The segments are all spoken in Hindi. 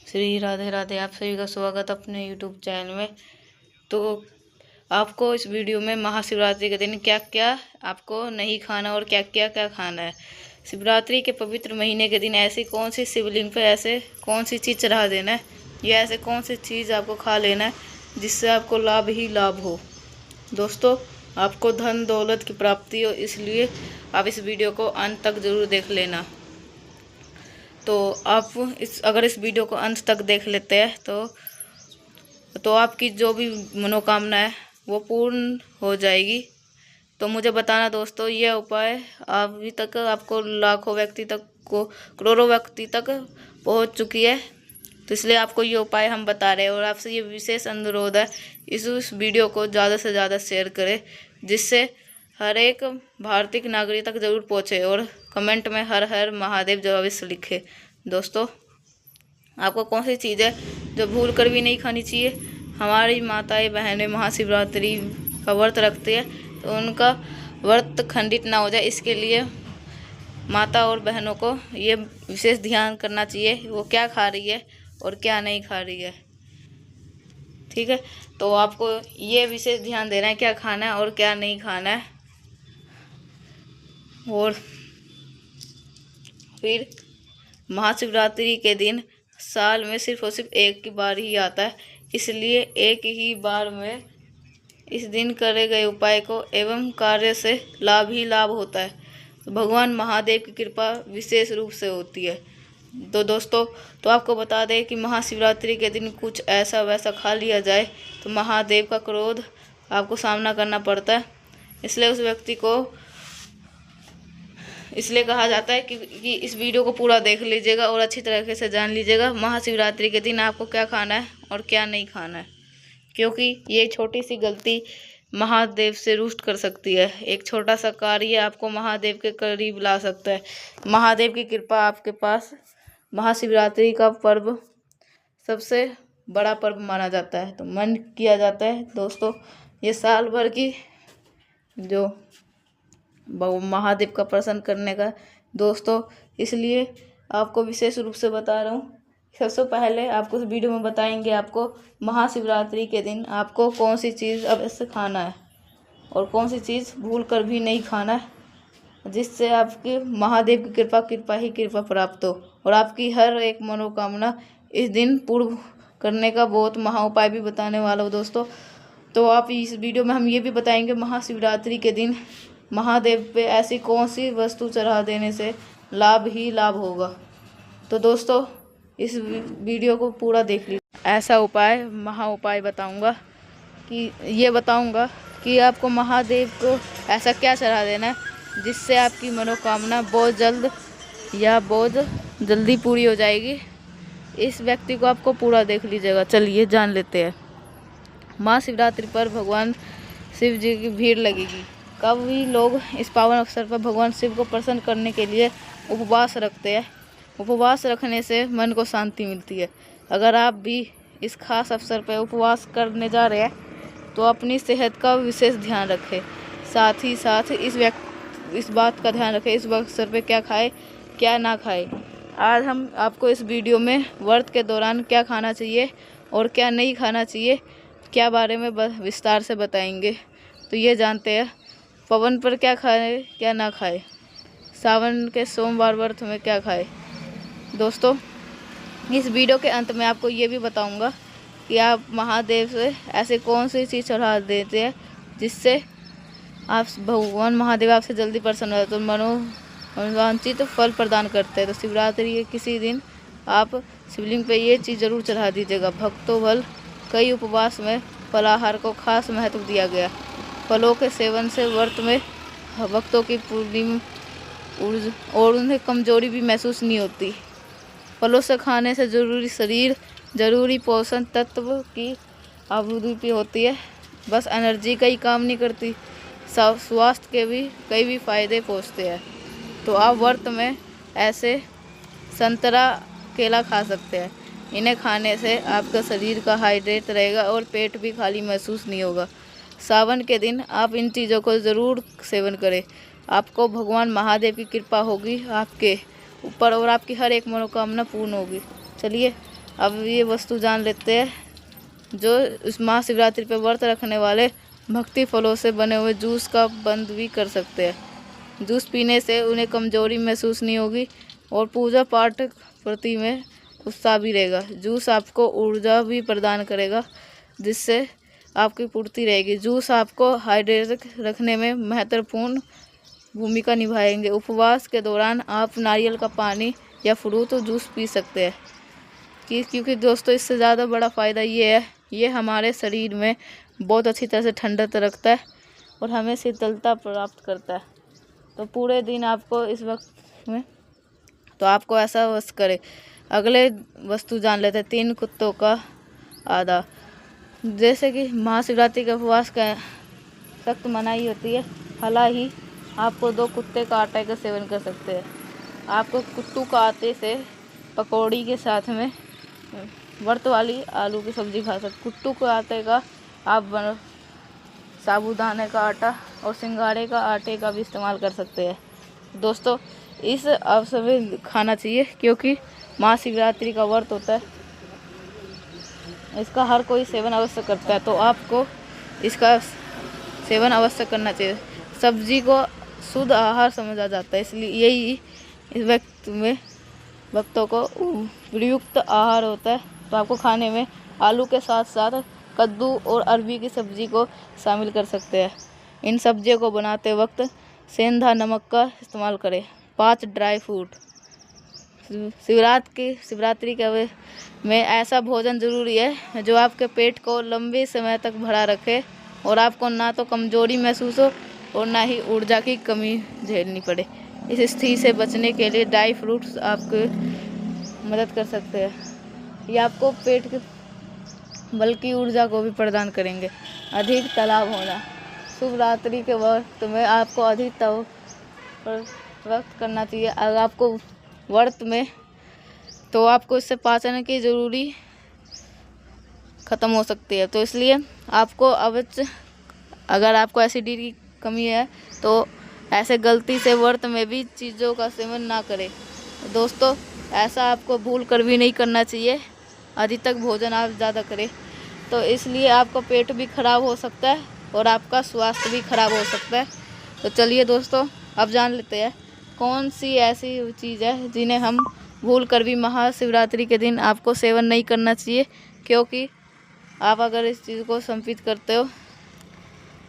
श्री राधे राधे। आप सभी का स्वागत अपने यूट्यूब चैनल में। तो आपको इस वीडियो में महाशिवरात्रि के दिन क्या क्या आपको नहीं खाना और क्या क्या खाना है। शिवरात्रि के पवित्र महीने के दिन ऐसी कौन सी शिवलिंग पे ऐसे कौन सी चीज़ चढ़ा देना है या ऐसे कौन सी चीज़ आपको खा लेना है जिससे आपको लाभ ही लाभ हो। दोस्तों, आपको धन दौलत की प्राप्ति हो, इसलिए आप इस वीडियो को अंत तक ज़रूर देख लेना। तो आप अगर इस वीडियो को अंत तक देख लेते हैं तो आपकी जो भी मनोकामना है वो पूर्ण हो जाएगी। तो मुझे बताना दोस्तों, यह उपाय अभी तक आपको लाखों व्यक्ति तक को करोड़ों व्यक्ति तक पहुंच चुकी है। तो इसलिए आपको ये उपाय हम बता रहे हैं और आपसे ये विशेष अनुरोध है, इस वीडियो को ज़्यादा से ज़्यादा शेयर करें जिससे हर एक भारतीय नागरिक तक जरूर पहुँचे और कमेंट में हर हर महादेव जो अवश्य लिखे। दोस्तों, आपको कौन सी चीज़ है जो भूल कर भी नहीं खानी चाहिए। हमारी माताएं बहनें महाशिवरात्रि का व्रत रखती है तो उनका व्रत खंडित ना हो जाए, इसके लिए माता और बहनों को ये विशेष ध्यान करना चाहिए वो क्या खा रही है और क्या नहीं खा रही है। ठीक है, तो आपको ये विशेष ध्यान देना है क्या खाना है और क्या नहीं खाना है। और फिर महाशिवरात्रि के दिन साल में सिर्फ और सिर्फ एक ही बार ही आता है, इसलिए एक ही बार में इस दिन करे गए उपाय को एवं कार्य से लाभ ही लाभ होता है। तो भगवान महादेव की कृपा विशेष रूप से होती है। तो दोस्तों, तो आपको बता दें कि महाशिवरात्रि के दिन कुछ ऐसा वैसा खा लिया जाए तो महादेव का क्रोध आपको सामना करना पड़ता है। इसलिए उस व्यक्ति को इसलिए कहा जाता है कि इस वीडियो को पूरा देख लीजिएगा और अच्छी तरीके से जान लीजिएगा महाशिवरात्रि के दिन आपको क्या खाना है और क्या नहीं खाना है, क्योंकि ये छोटी सी गलती महादेव से रुष्ट कर सकती है। एक छोटा सा कार्य आपको महादेव के करीब ला सकता है। महादेव की कृपा आपके पास महाशिवरात्रि का पर्व सबसे बड़ा पर्व माना जाता है, तो मन किया जाता है दोस्तों ये साल भर की जो महादेव का प्रसन्न करने का। दोस्तों, इसलिए आपको विशेष रूप से बता रहा हूँ। सबसे पहले आपको इस वीडियो में बताएंगे आपको महाशिवरात्रि के दिन आपको कौन सी चीज़ अवश्य खाना है और कौन सी चीज़ भूल कर भी नहीं खाना है जिससे आपके महादेव की कृपा ही कृपा प्राप्त हो और आपकी हर एक मनोकामना इस दिन पूर्ण करने का बहुत महा उपाय भी बताने वाला हो। दोस्तों, तो आप इस वीडियो में हम ये भी बताएंगे महाशिवरात्रि के दिन महादेव पे ऐसी कौन सी वस्तु चढ़ा देने से लाभ ही लाभ होगा। तो दोस्तों, इस वीडियो को पूरा देख लीजिए। ऐसा उपाय महा उपाय बताऊंगा कि आपको महादेव को ऐसा क्या चढ़ा देना है जिससे आपकी मनोकामना बहुत जल्दी पूरी हो जाएगी। इस व्यक्ति को आपको पूरा देख लीजिएगा। चलिए जान लेते हैं। महाशिवरात्रि पर भगवान शिव जी की भीड़ लगेगी। कभी लोग इस पावन अवसर पर भगवान शिव को प्रसन्न करने के लिए उपवास रखते हैं। उपवास रखने से मन को शांति मिलती है। अगर आप भी इस खास अवसर पर उपवास करने जा रहे हैं तो अपनी सेहत का विशेष ध्यान रखें। साथ ही साथ इस बात का ध्यान रखें इस अवसर पर क्या खाए क्या ना खाए। आज हम आपको इस वीडियो में व्रत के दौरान क्या खाना चाहिए और क्या नहीं खाना चाहिए क्या बारे में विस्तार से बताएंगे। तो ये जानते हैं पवन पर क्या खाए क्या ना खाए, सावन के सोमवार व्रत में क्या खाए। दोस्तों, इस वीडियो के अंत में आपको ये भी बताऊंगा कि आप महादेव से ऐसे कौन सी चीज़ चढ़ा देते हैं जिससे आप भगवान महादेव आपसे जल्दी प्रसन्न हो तो मनोवांछित फल प्रदान करते हैं। तो शिवरात्रि के किसी दिन आप शिवलिंग पे ये चीज़ ज़रूर चढ़ा दीजिएगा। भक्तों बल कई उपवास में फलाहार को खास महत्व दिया गया। फलों के सेवन से व्रत में भक्तों की पूरी ऊर्जा और उन्हें कमजोरी भी महसूस नहीं होती। फलों से खाने से जरूरी पोषण तत्व की आपूर्ति होती है। बस एनर्जी का ही काम नहीं करती, स्वास्थ्य के भी कई फायदे पहुँचते हैं। तो आप व्रत में ऐसे संतरा केला खा सकते हैं। इन्हें खाने से आपका शरीर का हाइड्रेट रहेगा और पेट भी खाली महसूस नहीं होगा। सावन के दिन आप इन चीज़ों को ज़रूर सेवन करें। आपको भगवान महादेव की कृपा होगी आपके ऊपर और आपकी हर एक मनोकामना पूर्ण होगी। चलिए अब ये वस्तु जान लेते हैं। जो इस महाशिवरात्रि पर व्रत रखने वाले भक्ति फलों से बने हुए जूस का बंद भी कर सकते हैं। जूस पीने से उन्हें कमजोरी महसूस नहीं होगी और पूजा पाठ प्रति में उत्साह भी रहेगा। जूस आपको ऊर्जा भी प्रदान करेगा, जिससे आपकी पूर्ति रहेगी। जूस आपको हाइड्रेट रखने में महत्वपूर्ण भूमिका निभाएंगे। उपवास के दौरान आप नारियल का पानी या फ्रूट जूस पी सकते हैं क्योंकि दोस्तों इससे ज़्यादा बड़ा फ़ायदा ये है, ये हमारे शरीर में बहुत अच्छी तरह से ठंडक रखता है और हमें शीतलता प्राप्त करता है। तो पूरे दिन आपको इस वक्त में तो आपको ऐसा वस्तु करे। अगले वस्तु जान लेते हैं 3 कुत्तों का आधा। जैसे कि महाशिवरात्रि के उपवास का सख्त मनाही होती है, हालांकि आपको 2 कुत्ते का आटे का सेवन कर सकते हैं। आपको कुट्टू का आटे से पकौड़ी के साथ में व्रत वाली आलू की सब्ज़ी खा सकते। कुट्टू के आटे का आप साबूदाने का आटा और सिंघाड़े का आटे का भी इस्तेमाल कर सकते हैं। दोस्तों इस अवसर में खाना चाहिए क्योंकि महाशिवरात्रि का व्रत होता है, इसका हर कोई सेवन अवश्य करता है, तो आपको इसका सेवन अवश्य करना चाहिए। सब्जी को शुद्ध आहार समझा जाता है, इसलिए यही इस वक्त में भक्तों को प्रयुक्त आहार होता है। तो आपको खाने में आलू के साथ साथ कद्दू और अरबी की सब्ज़ी को शामिल कर सकते हैं। इन सब्जियों को बनाते वक्त सेंधा नमक का इस्तेमाल करें। 5 ड्राई फ्रूट। शिवरात्रि के में ऐसा भोजन ज़रूरी है जो आपके पेट को लंबे समय तक भरा रखे और आपको ना तो कमज़ोरी महसूस हो और ना ही ऊर्जा की कमी झेलनी पड़े। इस स्थिति से बचने के लिए ड्राई फ्रूट्स आपको मदद कर सकते हैं। ये आपको पेट के बल्कि ऊर्जा को भी प्रदान करेंगे। अधिक तलाव होना। शिवरात्रि के वक्त में आपको अधिक तव वक्त करना चाहिए। अगर आपको व्रत में तो आपको इससे पाचन की ज़रूरी ख़त्म हो सकती है, तो इसलिए आपको अवश्य, अगर आपको एसिडिटी की कमी है तो ऐसे गलती से व्रत में भी चीज़ों का सेवन ना करें। दोस्तों ऐसा आपको भूल कर भी नहीं करना चाहिए। अधिक तक भोजन आप ज़्यादा करें तो इसलिए आपका पेट भी खराब हो सकता है और आपका स्वास्थ्य भी खराब हो सकता है। तो चलिए दोस्तों अब जान लेते हैं कौन सी ऐसी चीज़ है जिन्हें हम भूल कर भी महाशिवरात्रि के दिन आपको सेवन नहीं करना चाहिए, क्योंकि आप अगर इस चीज़ को संपित करते हो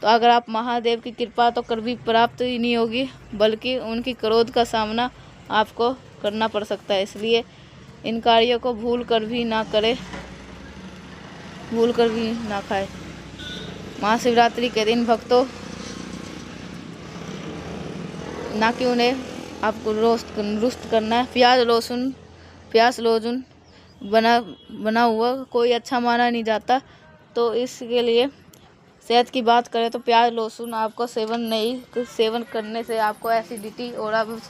तो अगर आप महादेव की कृपा तो कभी प्राप्त ही नहीं होगी, बल्कि उनकी क्रोध का सामना आपको करना पड़ सकता है। इसलिए इन कार्यों को भूल कर भी ना करें, भूल कर भी ना खाएं। महाशिवरात्रि के दिन भक्तों ना कि उन्हें आपको रुष्ट करना है। प्याज लहसुन बना हुआ कोई अच्छा माना नहीं जाता, तो इसके लिए सेहत की बात करें तो प्याज लहसुन आपको सेवन करने से आपको एसिडिटी और अपच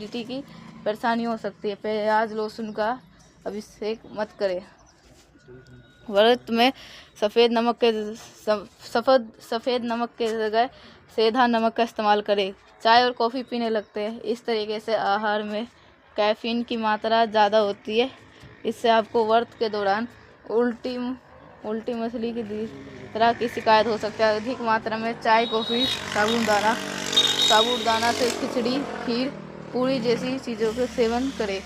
की परेशानी हो सकती है। प्याज लहसुन का अभिषेक मत करें। व्रत में सफ़ेद नमक के जगह सेंधा नमक का इस्तेमाल करें। चाय और कॉफ़ी पीने लगते हैं। इस तरीके से आहार में कैफीन की मात्रा ज़्यादा होती है। इससे आपको व्रत के दौरान उल्टी मछली की तरह की शिकायत हो सकती है। अधिक मात्रा में चाय कॉफ़ी साबूदाना से खिचड़ी खीर पूरी जैसी चीज़ों का सेवन करें।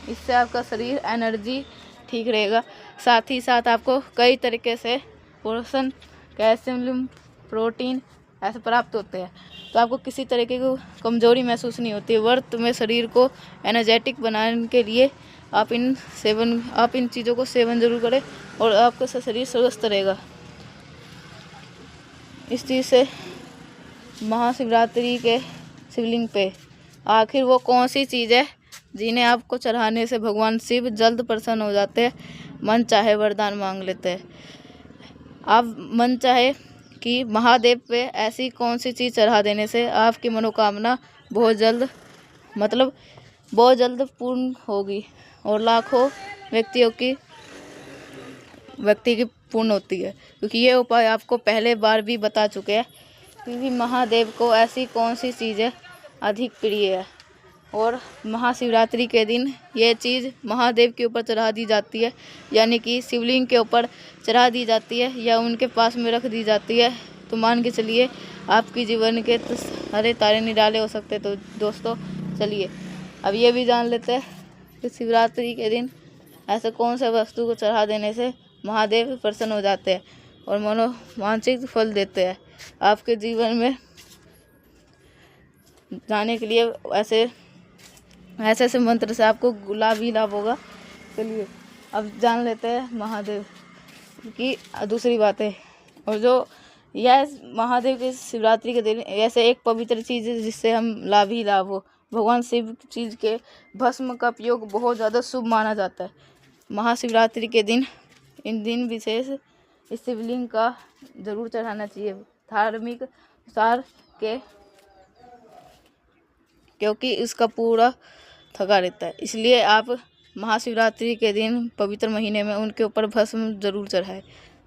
इससे आपका शरीर एनर्जी ठीक रहेगा। साथ ही साथ आपको कई तरीके से पोषण कैल्शियम प्रोटीन ऐसे प्राप्त होते हैं, तो आपको किसी तरीके की कमज़ोरी महसूस नहीं होती। व्रत में शरीर को एनर्जेटिक बनाने के लिए आप इन चीज़ों को सेवन जरूर करें और आपका शरीर स्वस्थ रहेगा। इस चीज़ से महाशिवरात्रि के शिवलिंग पे आखिर वो कौन सी चीज़ है जिन्हें आपको चढ़ाने से भगवान शिव जल्द प्रसन्न हो जाते हैं, मन चाहे वरदान मांग लेते हैं। आप मन चाहे कि महादेव पे ऐसी कौन सी चीज़ चढ़ा देने से आपकी मनोकामना बहुत जल्द पूर्ण होगी और लाखों व्यक्ति की पूर्ण होती है, क्योंकि ये उपाय आपको पहले बार भी बता चुके हैं। क्योंकि महादेव को ऐसी कौन सी चीज़ें अधिक प्रिय है। और महाशिवरात्रि के दिन ये चीज़ महादेव के ऊपर चढ़ा दी जाती है, यानी कि शिवलिंग के ऊपर चढ़ा दी जाती है या उनके पास में रख दी जाती है। तो मान के चलिए आपकी जीवन के तो सारे तारे निराले हो सकते हैं। तो दोस्तों चलिए अब ये भी जान लेते हैं कि शिवरात्रि के दिन ऐसे कौन से वस्तु को चढ़ा देने से महादेव प्रसन्न हो जाते हैं और मानसिक फल देते हैं। आपके जीवन में जाने के लिए ऐसे ऐसे मंत्र से आपको लाभ ही लाभ होगा। चलिए अब जान लेते हैं महादेव की दूसरी बातें। और जो यह महादेव के शिवरात्रि के दिन ऐसे एक पवित्र चीज़ है जिससे हम लाभ ही लाभ हो। भगवान शिव चीज़ के भस्म का उपयोग बहुत ज़्यादा शुभ माना जाता है। महाशिवरात्रि के दिन इन दिन विशेष इस शिवलिंग का जरूर चढ़ाना चाहिए धार्मिक अनुसार के, क्योंकि इसका पूरा थका रहता है। इसलिए आप महाशिवरात्रि के दिन पवित्र महीने में उनके ऊपर भस्म जरूर चढ़ाएं।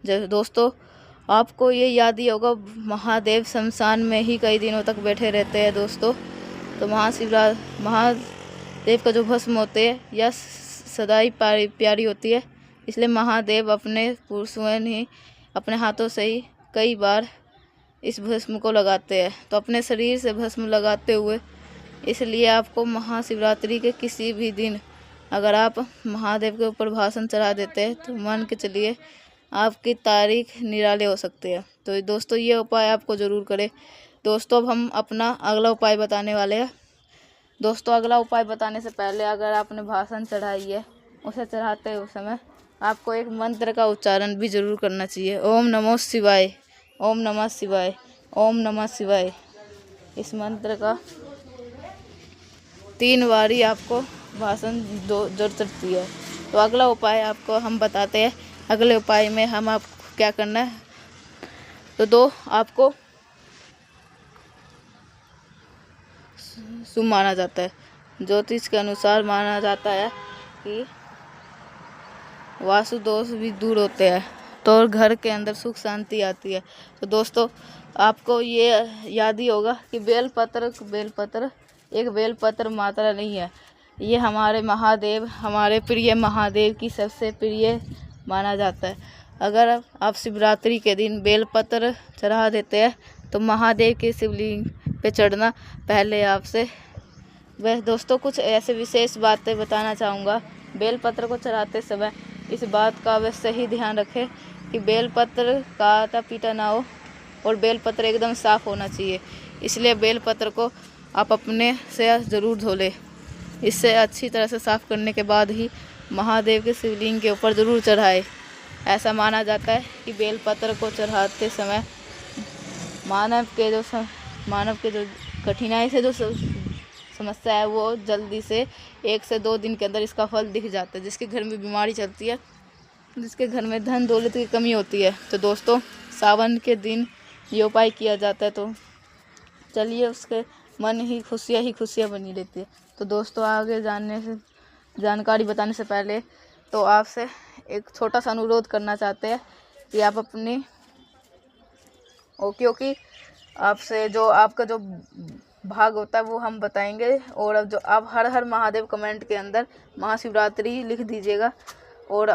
जैसे दोस्तों आपको ये याद ही होगा महादेव शमशान में ही कई दिनों तक बैठे रहते हैं दोस्तों। तो महादेव का जो भस्म होते हैं यह सदाई प्यारी होती है। इसलिए महादेव अपने स्वयं ही अपने हाथों से ही कई बार इस भस्म को लगाते हैं। तो अपने शरीर से भस्म लगाते हुए इसलिए आपको महाशिवरात्रि के किसी भी दिन अगर आप महादेव के ऊपर भाषण चढ़ा देते हैं तो मान के चलिए आपकी तारीख निराले हो सकते हैं। तो दोस्तों ये उपाय आपको ज़रूर करें। दोस्तों अब हम अपना अगला उपाय बताने वाले हैं। दोस्तों अगला उपाय बताने से पहले अगर आपने भाषण चढ़ाई है उसे चढ़ाते हुए समय आपको एक मंत्र का उच्चारण भी ज़रूर करना चाहिए। ओम नमो शिवाय, ओम नमः शिवाय, ओम नमः शिवाय। इस मंत्र का 3 बारी आपको भाषण जरूर चढ़ती है। तो अगला उपाय आपको हम बताते हैं। अगले उपाय में हम आपको क्या करना है, तो आपको शुभ माना जाता है। ज्योतिष के अनुसार माना जाता है कि वास्तु दोष भी दूर होते हैं तो घर के अंदर सुख शांति आती है। तो दोस्तों आपको ये याद ही होगा कि बेलपत्र एक बेलपत्र मात्रा नहीं है, ये हमारे महादेव, हमारे प्रिय महादेव की सबसे प्रिय माना जाता है। अगर आप शिवरात्रि के दिन बेलपत्र चढ़ा देते हैं तो महादेव के शिवलिंग पे चढ़ना पहले आपसे वह दोस्तों कुछ ऐसे विशेष बातें बताना चाहूँगा। बेलपत्र को चढ़ाते समय इस बात का अवश्य ही ध्यान रखें कि बेलपत्र काटा पीटा ना हो और बेलपत्र एकदम साफ़ होना चाहिए। इसलिए बेलपत्र को आप अपने से ज़रूर धो लें। इससे अच्छी तरह से साफ़ करने के बाद ही महादेव के शिवलिंग के ऊपर ज़रूर चढ़ाए। ऐसा माना जाता है कि बेलपत्र को चढ़ाते समय मानव के जो कठिनाई से जो समस्या है वो जल्दी से 1 से 2 दिन के अंदर इसका फल दिख जाता है। जिसके घर में बीमारी चलती है, जिसके घर में धन दौलत की कमी होती है, तो दोस्तों सावन के दिन ये उपाय किया जाता है। तो चलिए उसके मन ही खुशियाँ बनी रहती है। तो दोस्तों आगे जानकारी बताने से पहले तो आपसे एक छोटा सा अनुरोध करना चाहते हैं कि आप अपनी क्योंकि आपसे जो आपका जो भाग होता है वो हम बताएंगे। और अब जो आप हर हर महादेव कमेंट के अंदर महाशिवरात्रि लिख दीजिएगा और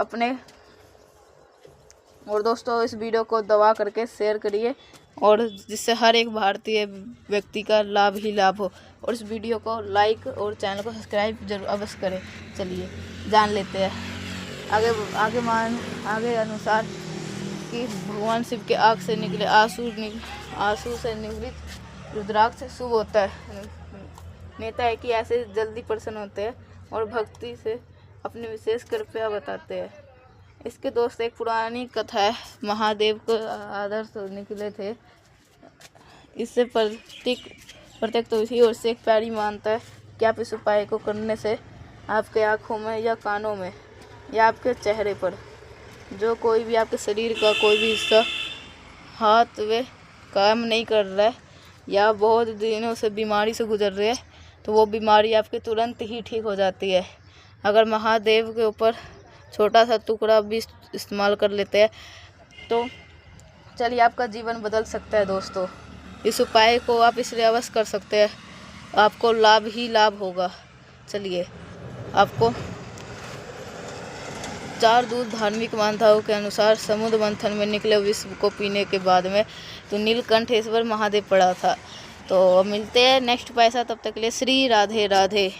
दोस्तों इस वीडियो को दबा करके शेयर करिए और जिससे हर एक भारतीय व्यक्ति का लाभ ही लाभ हो। और इस वीडियो को लाइक और चैनल को सब्सक्राइब जरूर अवश्य करें। चलिए जान लेते हैं आगे अनुसार कि भगवान शिव के आँख से निकले आंसू से निवृत्त रुद्राक्ष शुभ होता है। नेता है कि ऐसे जल्दी प्रसन्न होते हैं और भक्ति से अपनी विशेष कृपया बताते हैं। इसके दोस्त एक पुरानी कथा है। महादेव को आदर्श निकले थे, इससे प्रत्येक तो इसी ओर से एक प्यारी मानता है कि आप इस उपाय को करने से आपके आँखों में या कानों में या आपके चेहरे पर जो कोई भी आपके शरीर का कोई भी हिस्सा हाथ वे काम नहीं कर रहा है या बहुत दिनों से बीमारी से गुजर रहे हैं तो वो बीमारी आपके तुरंत ही ठीक हो जाती है। अगर महादेव के ऊपर छोटा सा टुकड़ा भी इस्तेमाल कर लेते हैं तो चलिए आपका जीवन बदल सकता है। दोस्तों इस उपाय को आप इसलिए अवश्य कर सकते हैं आपको लाभ ही लाभ होगा। चलिए, आपको 4 दूत धार्मिक मान्यताओं के अनुसार समुद्र मंथन में निकले विष को पीने के बाद में तो नीलकंठेश्वर महादेव पड़ा था। तो अब मिलते हैं नेक्स्ट पैसा, तब तक के लिए श्री राधे राधे।